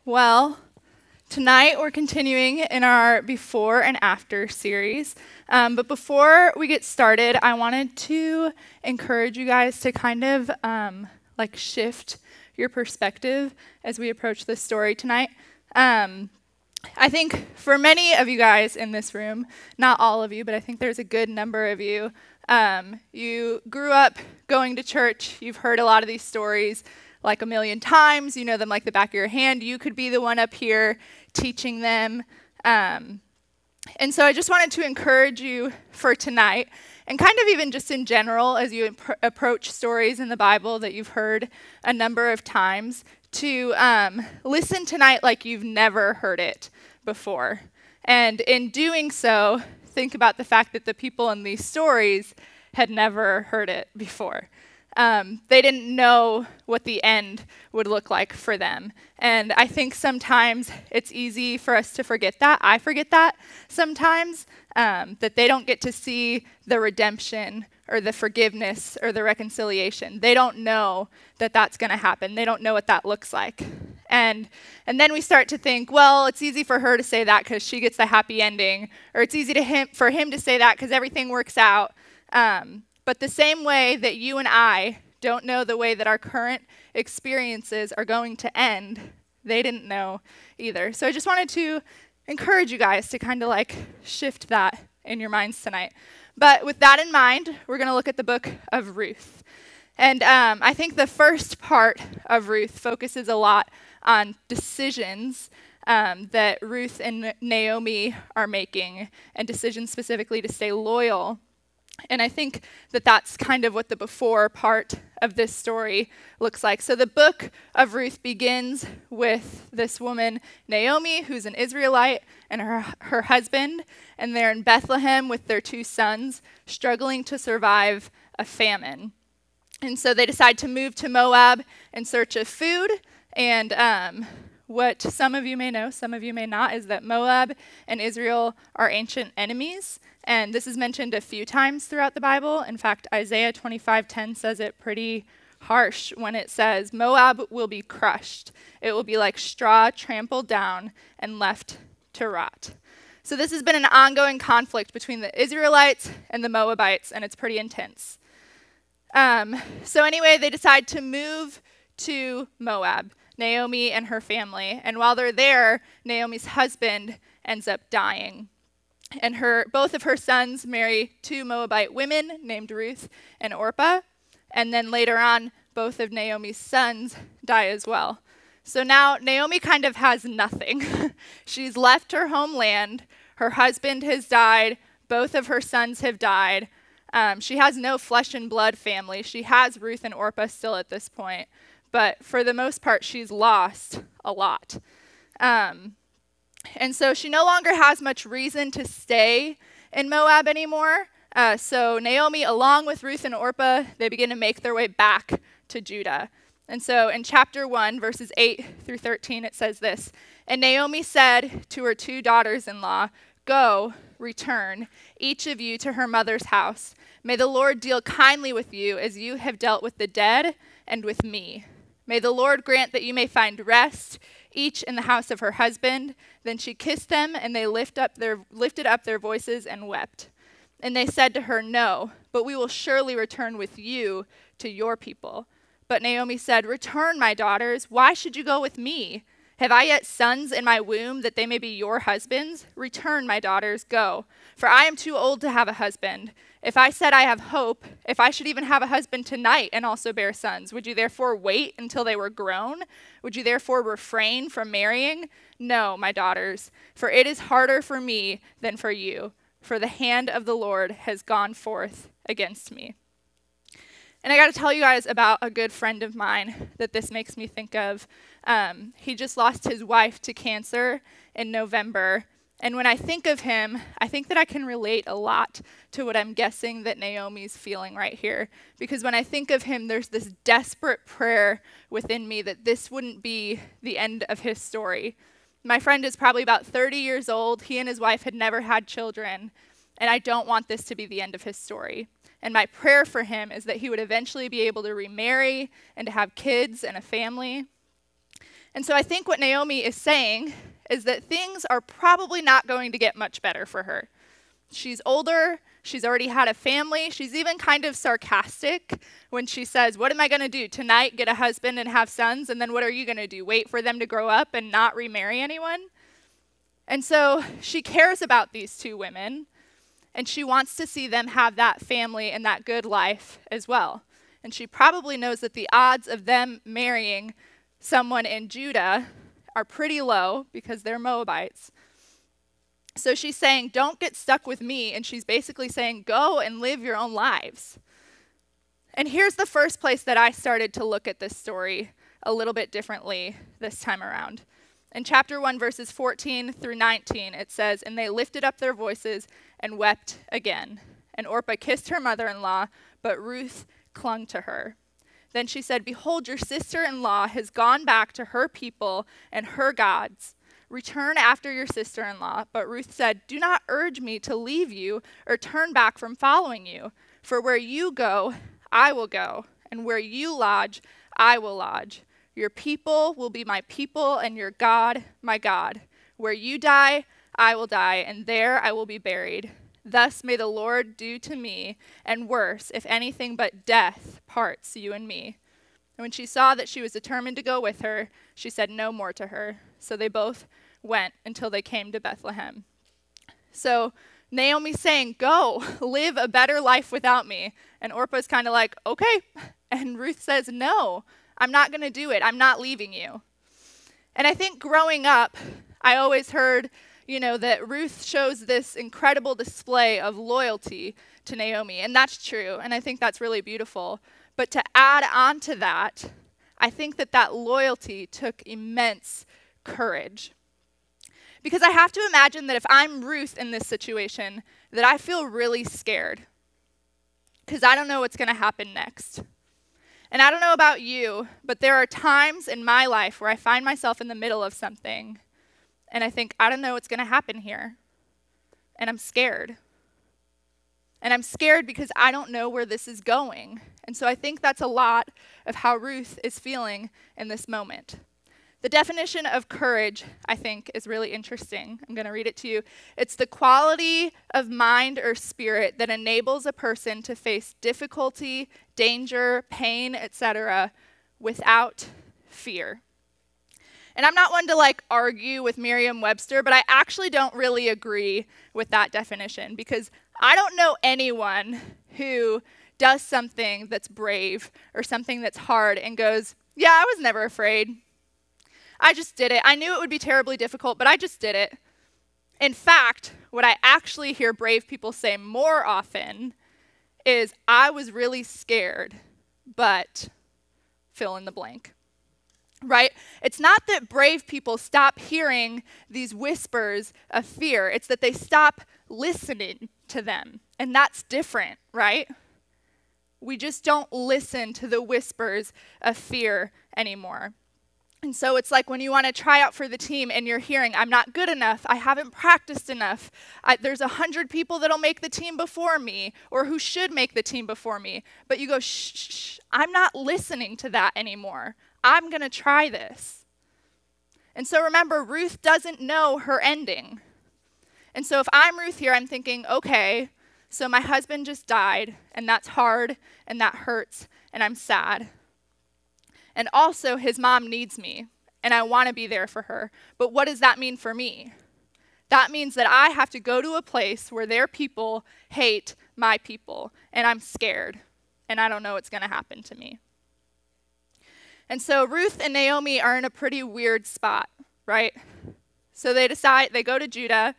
Well, tonight we're continuing in our before and after series. But before we get started, I wanted to encourage you guys to kind of shift your perspective as we approach this story tonight. I think for many of you guys in this room, not all of you, but I think there's a good number of you, you grew up going to church, you've heard a lot of these stories like a million times, you know them like the back of your hand. You could be the one up here teaching them. And so I just wanted to encourage you for tonight, and kind of even just in general as you approach stories in the Bible that you've heard a number of times, to listen tonight like you've never heard it before. And in doing so, think about the fact that the people in these stories had never heard it before. They didn't know what the end would look like for them. And I think sometimes it's easy for us to forget that. I forget that sometimes, that they don't get to see the redemption or the forgiveness or the reconciliation. They don't know that that's going to happen. They don't know what that looks like. And then we start to think, well, it's easy for her to say that because she gets the happy ending, or it's easy for him to say that because everything works out. But the same way that you and I don't know the way that our current experiences are going to end, they didn't know either. So I just wanted to encourage you guys to kind of shift that in your minds tonight. But with that in mind, we're going to look at the book of Ruth. And I think the first part of Ruth focuses a lot on decisions that Ruth and Naomi are making, and decisions specifically to stay loyal. And I think that that's kind of what the before part of this story looks like. So the book of Ruth begins with this woman, Naomi, who's an Israelite, and her husband, and they're in Bethlehem with their two sons, struggling to survive a famine. And so they decide to move to Moab in search of food. And what some of you may know, some of you may not, is that Moab and Israel are ancient enemies. And this is mentioned a few times throughout the Bible. In fact, Isaiah 25:10 says it pretty harsh when it says, Moab will be crushed. It will be like straw trampled down and left to rot. So this has been an ongoing conflict between the Israelites and the Moabites, and it's pretty intense. So anyway, they decide to move to Moab, Naomi and her family. And while they're there, Naomi's husband ends up dying. And both of her sons marry two Moabite women named Ruth and Orpah. And then later on, both of Naomi's sons die as well. So now Naomi kind of has nothing. She's left her homeland. Her husband has died. Both of her sons have died. She has no flesh and blood family. She has Ruth and Orpah still at this point. But for the most part, she's lost a lot. And so she no longer has much reason to stay in Moab anymore. So Naomi, along with Ruth and Orpah, they begin to make their way back to Judah. And so in chapter 1, verses 8 through 13, it says this, And Naomi said to her two daughters-in-law, Go, return, each of you to her mother's house. May the Lord deal kindly with you as you have dealt with the dead and with me. May the Lord grant that you may find rest, each in the house of her husband. Then she kissed them, and they lifted up their voices and wept. And they said to her, No, but we will surely return with you to your people. But Naomi said, Return, my daughters. Why should you go with me? Have I yet sons in my womb that they may be your husbands? Return, my daughters, go. For I am too old to have a husband. If I said I have hope, if I should even have a husband tonight and also bear sons, would you therefore wait until they were grown? Would you therefore refrain from marrying? No, my daughters, for it is harder for me than for you, for the hand of the Lord has gone forth against me. And I got to tell you guys about a good friend of mine that this makes me think of. He just lost his wife to cancer in November. And when I think of him, I think that I can relate a lot to what I'm guessing that Naomi's feeling right here. Because when I think of him, there's this desperate prayer within me that this wouldn't be the end of his story. My friend is probably about 30 years old. He and his wife had never had children. And I don't want this to be the end of his story. And my prayer for him is that he would eventually be able to remarry and to have kids and a family. And so I think what Naomi is saying is that things are probably not going to get much better for her. She's older, she's already had a family, she's even kind of sarcastic when she says, what am I going to do tonight, get a husband and have sons, and then what are you going to do, wait for them to grow up and not remarry anyone? And so she cares about these two women, and she wants to see them have that family and that good life as well. And she probably knows that the odds of them marrying someone in Judah are pretty low because they're Moabites. So she's saying, don't get stuck with me. And she's basically saying, go and live your own lives. And here's the first place that I started to look at this story a little bit differently this time around. In chapter 1, verses 14 through 19, it says, and they lifted up their voices and wept again. And Orpah kissed her mother-in-law, but Ruth clung to her. Then she said, behold, your sister-in-law has gone back to her people and her gods. Return after your sister-in-law. But Ruth said, do not urge me to leave you or turn back from following you. For where you go, I will go, and where you lodge, I will lodge. Your people will be my people, and your God, my God. Where you die, I will die, and there I will be buried. Thus may the Lord do to me, and worse, if anything but death parts you and me. And when she saw that she was determined to go with her, she said no more to her. So they both went until they came to Bethlehem. So Naomi's saying, go, live a better life without me. And Orpah's kind of like, okay. And Ruth says, no, I'm not going to do it. I'm not leaving you. And I think growing up, I always heard that Ruth shows this incredible display of loyalty to Naomi, and that's true, and I think that's really beautiful. But to add on to that, I think that loyalty took immense courage. Because I have to imagine that if I'm Ruth in this situation, that I feel really scared, because I don't know what's going to happen next. And I don't know about you, but there are times in my life where I find myself in the middle of something, and I think, I don't know what's going to happen here. And I'm scared. And I'm scared because I don't know where this is going. And so I think that's a lot of how Ruth is feeling in this moment. The definition of courage, I think, is really interesting. I'm going to read it to you. It's the quality of mind or spirit that enables a person to face difficulty, danger, pain, etc., without fear. And I'm not one to argue with Merriam-Webster, but I actually don't really agree with that definition, because I don't know anyone who does something that's brave or something that's hard and goes, yeah, I was never afraid. I just did it. I knew it would be terribly difficult, but I just did it. In fact, what I actually hear brave people say more often is, I was really scared, but fill in the blank. Right? It's not that brave people stop hearing these whispers of fear. It's that they stop listening to them. And that's different, right? We just don't listen to the whispers of fear anymore. And so it's like when you want to try out for the team and you're hearing, I'm not good enough, I haven't practiced enough, there's 100 people that'll make the team before me, or who should make the team before me. But you go, shh, I'm not listening to that anymore. I'm going to try this. And so remember, Ruth doesn't know her ending. And so if I'm Ruth here, I'm thinking, okay, so my husband just died, and that's hard, and that hurts, and I'm sad. And also, his mom needs me, and I want to be there for her. But what does that mean for me? That means that I have to go to a place where their people hate my people, and I'm scared, and I don't know what's going to happen to me. And so Ruth and Naomi are in a pretty weird spot, right? So they go to Judah,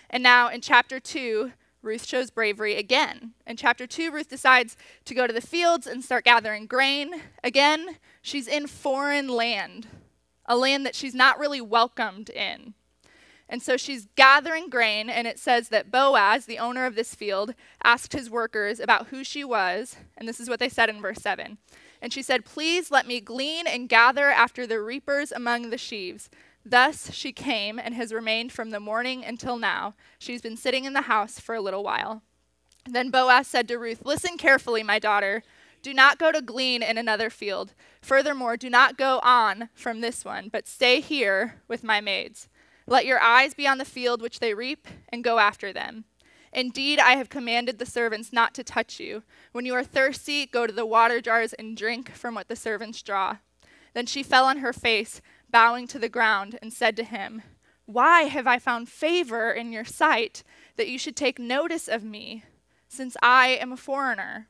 and now in chapter 2, Ruth shows bravery again. In chapter 2, Ruth decides to go to the fields and start gathering grain. Again, she's in foreign land, a land that she's not really welcomed in. And so she's gathering grain, and it says that Boaz, the owner of this field, asked his workers about who she was, and this is what they said in verse 7. And she said, please let me glean and gather after the reapers among the sheaves. Thus she came and has remained from the morning until now. She's been sitting in the house for a little while. Then Boaz said to Ruth, listen carefully, my daughter. Do not go to glean in another field. Furthermore, do not go on from this one, but stay here with my maids. Let your eyes be on the field which they reap, and go after them. Indeed, I have commanded the servants not to touch you. When you are thirsty, go to the water jars and drink from what the servants draw." Then she fell on her face, bowing to the ground, and said to him, "Why have I found favor in your sight, that you should take notice of me, since I am a foreigner?"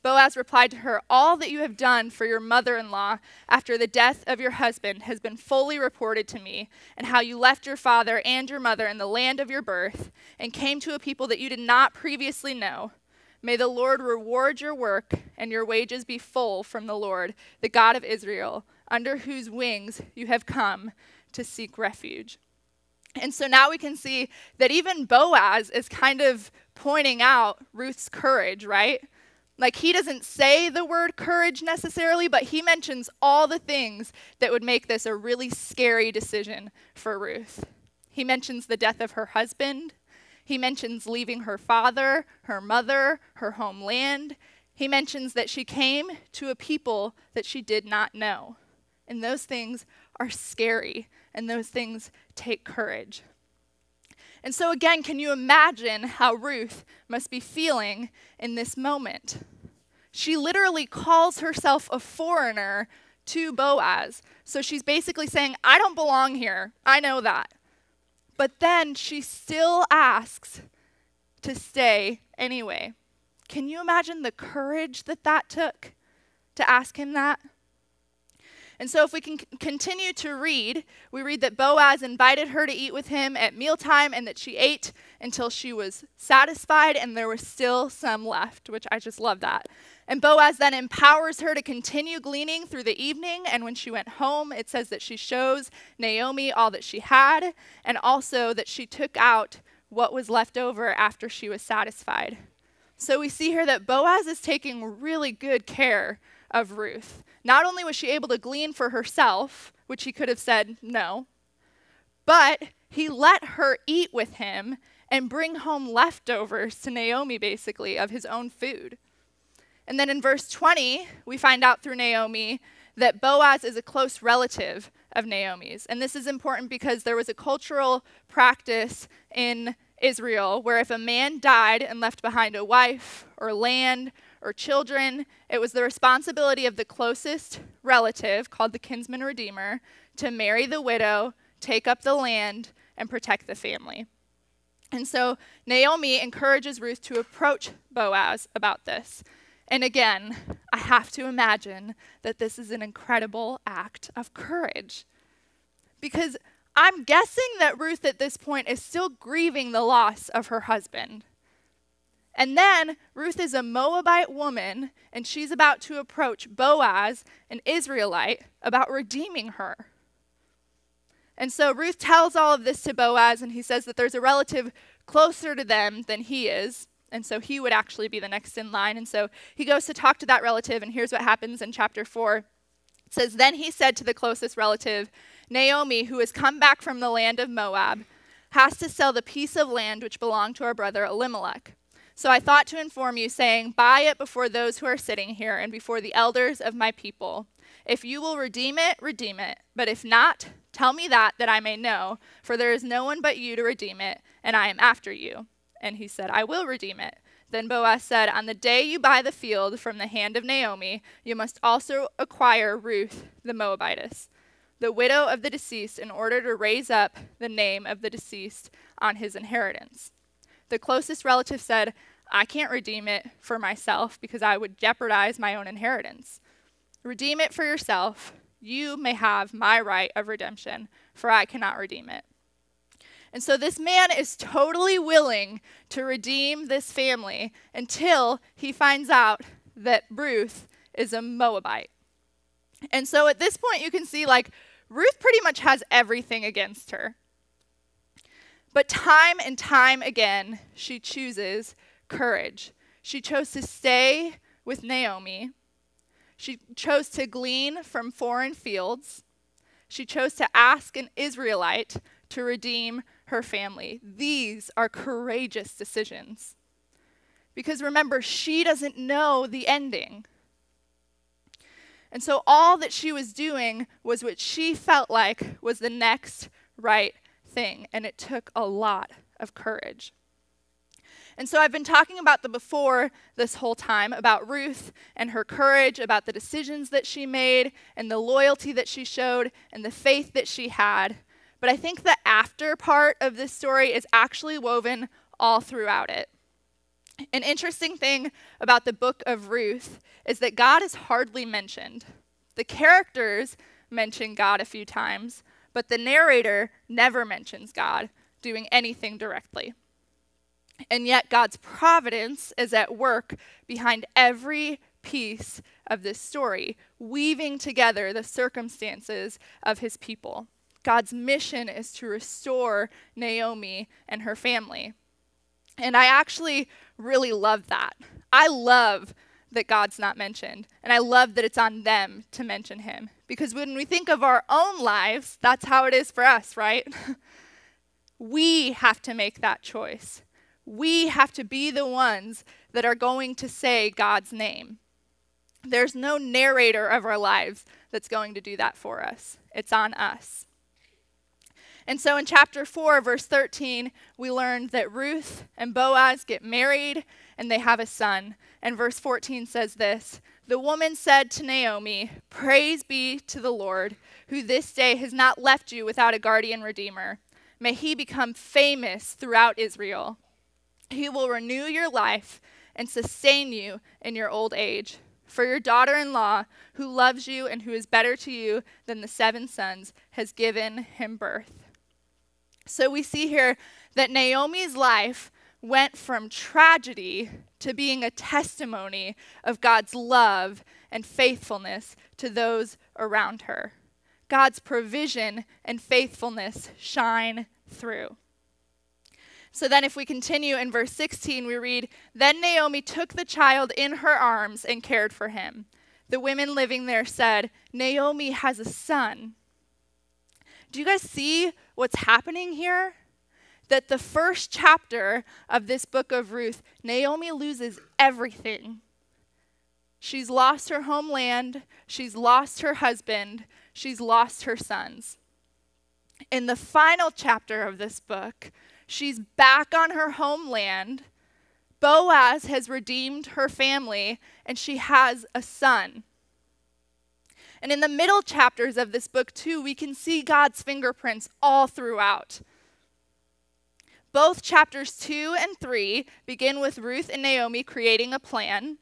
Boaz replied to her, "All that you have done for your mother-in-law after the death of your husband has been fully reported to me, and how you left your father and your mother in the land of your birth, and came to a people that you did not previously know. May the Lord reward your work, and your wages be full from the Lord, the God of Israel, under whose wings you have come to seek refuge." And so now we can see that even Boaz is kind of pointing out Ruth's courage, right? Like, he doesn't say the word courage necessarily, but he mentions all the things that would make this a really scary decision for Ruth. He mentions the death of her husband. He mentions leaving her father, her mother, her homeland. He mentions that she came to a people that she did not know. And those things are scary, and those things take courage. And so again, can you imagine how Ruth must be feeling in this moment? She literally calls herself a foreigner to Boaz. So she's basically saying, I don't belong here. I know that. But then she still asks to stay anyway. Can you imagine the courage that took to ask him that? And so if we can continue to read, we read that Boaz invited her to eat with him at mealtime, and that she ate until she was satisfied and there was still some left, which I just love that. And Boaz then empowers her to continue gleaning through the evening, and when she went home, it says that she shows Naomi all that she had, and also that she took out what was left over after she was satisfied. So we see here that Boaz is taking really good care of Ruth. Not only was she able to glean for herself, which he could have said no, but he let her eat with him and bring home leftovers to Naomi, basically, of his own food. And then in verse 20, we find out through Naomi that Boaz is a close relative of Naomi's. And this is important because there was a cultural practice in Israel where if a man died and left behind a wife or land or children, it was the responsibility of the closest relative, called the kinsman redeemer, to marry the widow, take up the land, and protect the family. And so Naomi encourages Ruth to approach Boaz about this. And again, I have to imagine that this is an incredible act of courage. Because I'm guessing that Ruth at this point is still grieving the loss of her husband. And then Ruth is a Moabite woman, and she's about to approach Boaz, an Israelite, about redeeming her. And so Ruth tells all of this to Boaz, and he says that there's a relative closer to them than he is, and so he would actually be the next in line. And so he goes to talk to that relative, and here's what happens in chapter 4. It says, "Then he said to the closest relative, 'Naomi, who has come back from the land of Moab, has to sell the piece of land which belonged to our brother Elimelech. So I thought to inform you, saying, buy it before those who are sitting here and before the elders of my people. If you will redeem it, redeem it. But if not, tell me that I may know, for there is no one but you to redeem it, and I am after you.' And he said, 'I will redeem it.' Then Boaz said, 'On the day you buy the field from the hand of Naomi, you must also acquire Ruth the Moabitess, the widow of the deceased, in order to raise up the name of the deceased on his inheritance.' The closest relative said, 'I can't redeem it for myself because I would jeopardize my own inheritance. Redeem it for yourself. You may have my right of redemption, for I cannot redeem it.' And so this man is totally willing to redeem this family until he finds out that Ruth is a Moabite. And so at this point, you can see, Ruth pretty much has everything against her. But time and time again, she chooses courage. She chose to stay with Naomi. She chose to glean from foreign fields. She chose to ask an Israelite to redeem her family. These are courageous decisions. Because remember, she doesn't know the ending. And so all that she was doing was what she felt like was the next right thing. And it took a lot of courage. And so I've been talking about the before this whole time, about Ruth and her courage, about the decisions that she made, and the loyalty that she showed, and the faith that she had. But I think the after part of this story is actually woven all throughout it. An interesting thing about the book of Ruth is that God is hardly mentioned. The characters mention God a few times, but the narrator never mentions God doing anything directly. And yet God's providence is at work behind every piece of this story, weaving together the circumstances of his people. God's mission is to restore Naomi and her family. And I actually really love that. I love that God's not mentioned, and I love that it's on them to mention him. Because when we think of our own lives, that's how it is for us, right? We have to make that choice. We have to be the ones that are going to say God's name. There's no narrator of our lives that's going to do that for us. It's on us. And so in chapter 4, verse 13, we learned that Ruth and Boaz get married and they have a son. And verse 14 says this, "The woman said to Naomi, 'Praise be to the Lord, who this day has not left you without a guardian redeemer. May he become famous throughout Israel. He will renew your life and sustain you in your old age. For your daughter-in-law, who loves you and who is better to you than the 7 sons, has given him birth.'" So we see here that Naomi's life went from tragedy to being a testimony of God's love and faithfulness to those around her. God's provision and faithfulness shine through. So then if we continue in verse 16, we read, "Then Naomi took the child in her arms and cared for him. The women living there said, 'Naomi has a son.'" Do you guys see what's happening here? That the first chapter of this book of Ruth, Naomi loses everything. She's lost her homeland, she's lost her husband, she's lost her sons. In the final chapter of this book, she's back on her homeland. Boaz has redeemed her family, and she has a son. And in the middle chapters of this book, too, we can see God's fingerprints all throughout. Both chapters 2 and 3 begin with Ruth and Naomi creating a plan.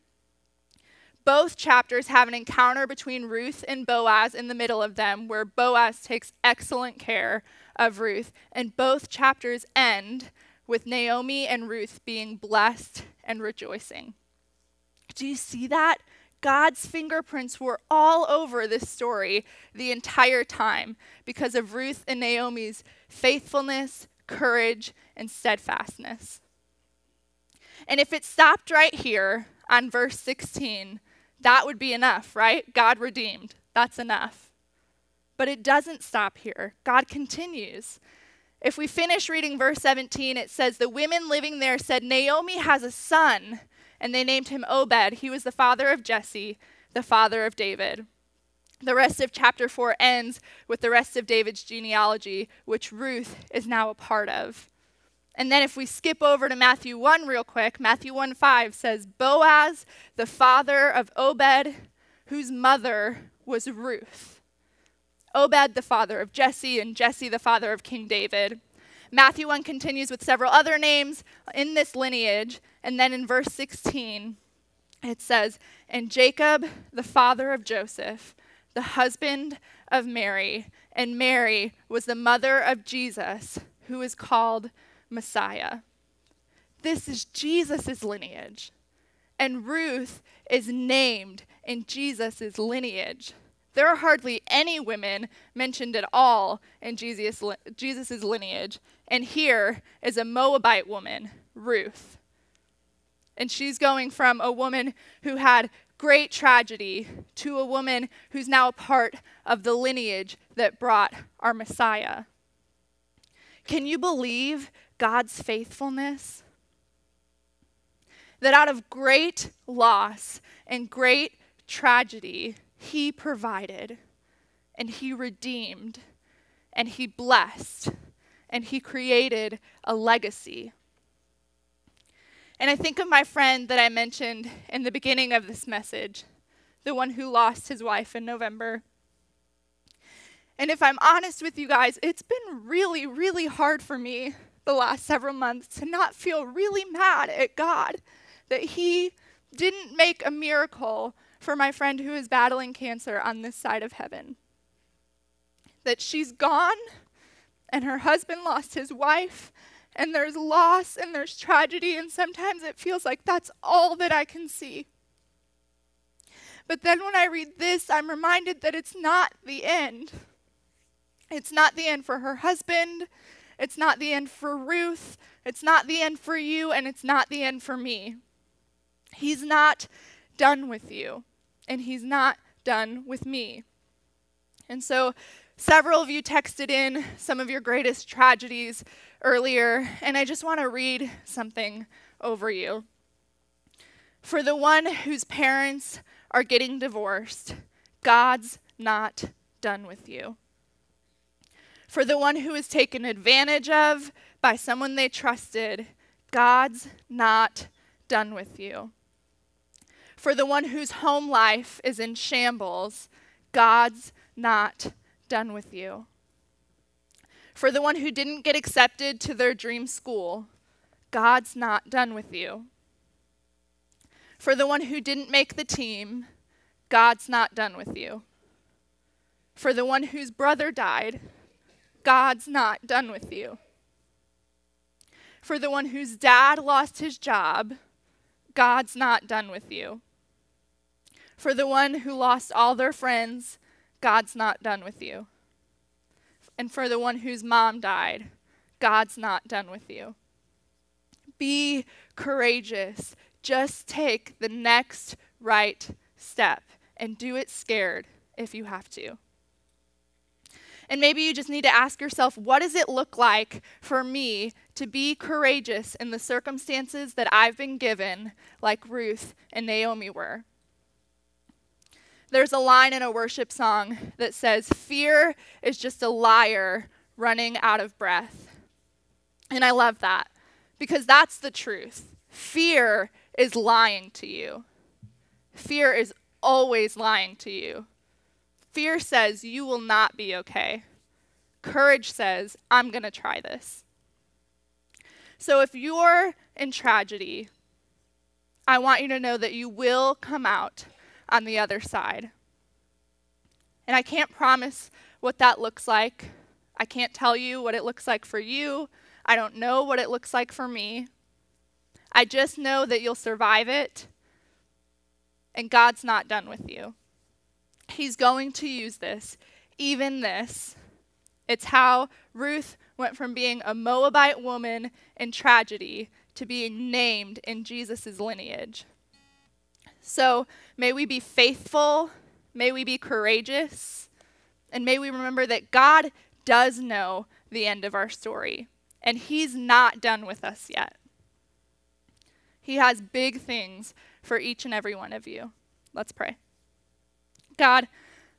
Both chapters have an encounter between Ruth and Boaz in the middle of them, where Boaz takes excellent care of Ruth. And both chapters end with Naomi and Ruth being blessed and rejoicing. Do you see that? God's fingerprints were all over this story the entire time because of Ruth and Naomi's faithfulness, courage, and steadfastness. And if it stopped right here on verse 16, that would be enough, right? God redeemed. That's enough. But it doesn't stop here. God continues. If we finish reading verse 17, it says, "The women living there said, 'Naomi has a son,' and they named him Obed. He was the father of Jesse, the father of David." The rest of chapter 4 ends with the rest of David's genealogy, which Ruth is now a part of. And then if we skip over to Matthew 1 real quick, Matthew 1:5 says, "Boaz, the father of Obed, whose mother was Ruth." Obed, the father of Jesse, and Jesse, the father of King David. Matthew 1 continues with several other names in this lineage. And then in verse 16, it says, "And Jacob, the father of Joseph, the husband of Mary, and Mary was the mother of Jesus, who is called Messiah." This is Jesus' lineage. And Ruth is named in Jesus' lineage. There are hardly any women mentioned at all in Jesus' lineage. And here is a Moabite woman, Ruth. And she's going from a woman who had great tragedy to a woman who's now a part of the lineage that brought our Messiah. Can you believe God's faithfulness? that out of great loss and great tragedy, he provided and he redeemed and he blessed and he created a legacy. And I think of my friend that I mentioned in the beginning of this message, the one who lost his wife in November. And if I'm honest with you guys, it's been really, really hard for me the last several months to not feel really mad at God that he didn't make a miracle for my friend who is battling cancer on this side of heaven. That she's gone and her husband lost his wife and there's loss and there's tragedy, and sometimes it feels like that's all that I can see. But then when I read this, I'm reminded that it's not the end. It's not the end for her husband. It's not the end for Ruth. It's not the end for you, and it's not the end for me. He's not done with you, and he's not done with me. And so several of you texted in some of your greatest tragedies earlier, and I just want to read something over you. For the one whose parents are getting divorced, God's not done with you. For the one who is taken advantage of by someone they trusted, God's not done with you. For the one whose home life is in shambles, God's not done with you. For the one who didn't get accepted to their dream school, God's not done with you. For the one who didn't make the team, God's not done with you. For the one whose brother died, God's not done with you. For the one whose dad lost his job, God's not done with you. For the one who lost all their friends, God's not done with you. And for the one whose mom died, God's not done with you. Be courageous. Just take the next right step and do it scared if you have to. And maybe you just need to ask yourself, what does it look like for me to be courageous in the circumstances that I've been given, like Ruth and Naomi were? There's a line in a worship song that says, "Fear is just a liar running out of breath." And I love that because that's the truth. Fear is lying to you. Fear is always lying to you. Fear says you will not be okay. Courage says, I'm going to try this. So if you're in tragedy, I want you to know that you will come out on the other side. And I can't promise what that looks like. I can't tell you what it looks like for you. I don't know what it looks like for me. I just know that you'll survive it, and God's not done with you. He's going to use this, even this. It's how Ruth went from being a Moabite woman in tragedy to being named in Jesus' lineage. So may we be faithful, may we be courageous, and may we remember that God does know the end of our story, and he's not done with us yet. He has big things for each and every one of you. Let's pray. God,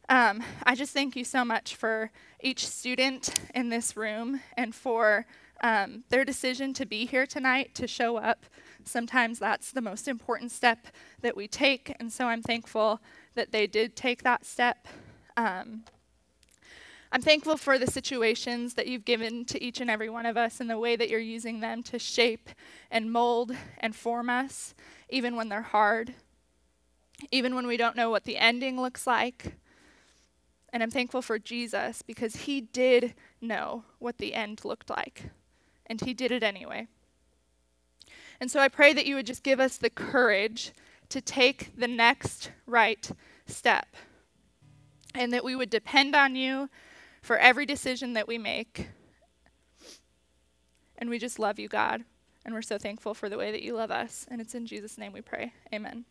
I just thank you so much for each student in this room and for their decision to be here tonight, to show up. Sometimes that's the most important step that we take, and so I'm thankful that they did take that step. I'm thankful for the situations that you've given to each and every one of us and the way that you're using them to shape and mold and form us, even when they're hard, even when we don't know what the ending looks like. And I'm thankful for Jesus because he did know what the end looked like, and he did it anyway. And so I pray that you would just give us the courage to take the next right step, and that we would depend on you for every decision that we make. And we just love you, God, and we're so thankful for the way that you love us. And it's in Jesus' name we pray. Amen.